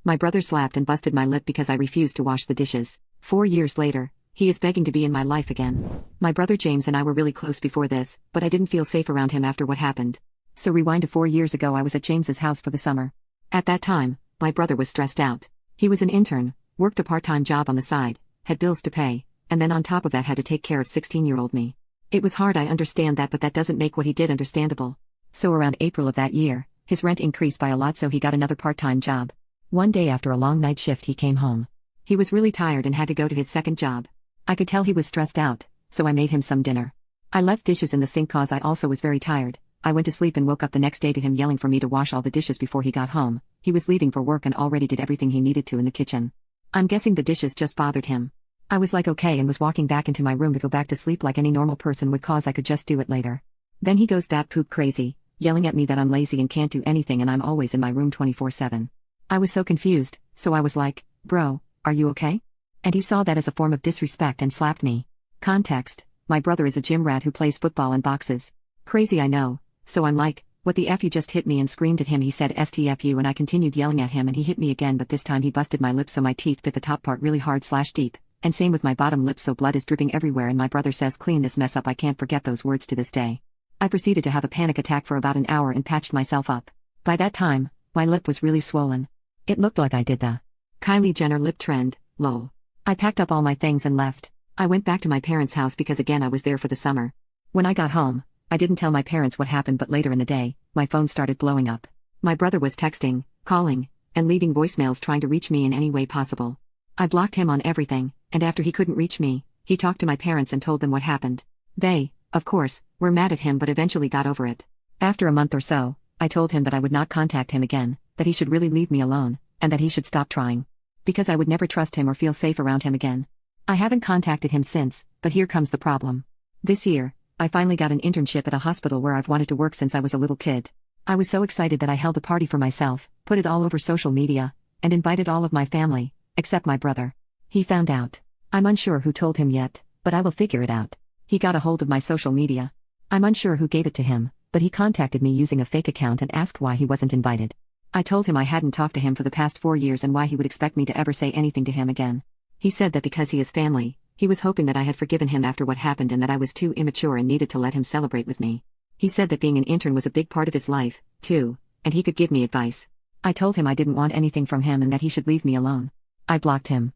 My brother slapped and busted my lip because I refused to wash the dishes. 4 years later, he is begging to be in my life again. My brother James and I were really close before this, but I didn't feel safe around him after what happened. So rewind to 4 years ago, I was at James's house for the summer. At that time, my brother was stressed out. He was an intern, worked a part-time job on the side, had bills to pay, and then on top of that had to take care of 16-year-old me. It was hard, I understand that, but that doesn't make what he did understandable. So around April of that year, his rent increased by a lot, so he got another part-time job. One day after a long night shift, he came home. He was really tired and had to go to his second job. I could tell he was stressed out, so I made him some dinner. I left dishes in the sink cause I also was very tired. I went to sleep and woke up the next day to him yelling for me to wash all the dishes before he got home. He was leaving for work and already did everything he needed to in the kitchen. I'm guessing the dishes just bothered him. I was like okay and was walking back into my room to go back to sleep like any normal person would, cause I could just do it later. Then he goes bat poop crazy, yelling at me that I'm lazy and can't do anything and I'm always in my room 24/7. I was so confused, so I was like, bro, are you okay? And he saw that as a form of disrespect and slapped me. Context: my brother is a gym rat who plays football and boxes. Crazy, I know. So I'm like, what the F, you just hit me, and screamed at him. He said STFU and I continued yelling at him and he hit me again, but this time he busted my lip so my teeth bit the top part really hard/deep, and same with my bottom lip so blood is dripping everywhere, and my brother says clean this mess up. I can't forget those words to this day. I proceeded to have a panic attack for about an hour and patched myself up. By that time, my lip was really swollen. It looked like I did the Kylie Jenner lip trend, lol. I packed up all my things and left. I went back to my parents' house because again I was there for the summer. When I got home, I didn't tell my parents what happened, but later in the day, my phone started blowing up. My brother was texting, calling, and leaving voicemails trying to reach me in any way possible. I blocked him on everything, and after he couldn't reach me, he talked to my parents and told them what happened. They, of course, were mad at him but eventually got over it. After a month or so, I told him that I would not contact him again, that he should really leave me alone, and that he should stop trying. Because I would never trust him or feel safe around him again. I haven't contacted him since, but here comes the problem. This year, I finally got an internship at a hospital where I've wanted to work since I was a little kid. I was so excited that I held a party for myself, put it all over social media, and invited all of my family, except my brother. He found out. I'm unsure who told him yet, but I will figure it out. He got a hold of my social media. I'm unsure who gave it to him, but he contacted me using a fake account and asked why he wasn't invited. I told him I hadn't talked to him for the past 4 years and why he would expect me to ever say anything to him again. He said that because he is family, he was hoping that I had forgiven him after what happened and that I was too immature and needed to let him celebrate with me. He said that being an intern was a big part of his life, too, and he could give me advice. I told him I didn't want anything from him and that he should leave me alone. I blocked him.